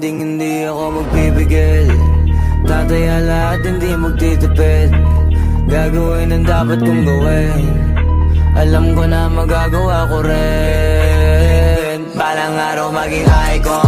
hindi ako magpipigil. Tataya lahat, hindi magtitipid. Gagawin ang dapat kong gawin. Alam ko na magagawa ko rin. Balang araw maging icon.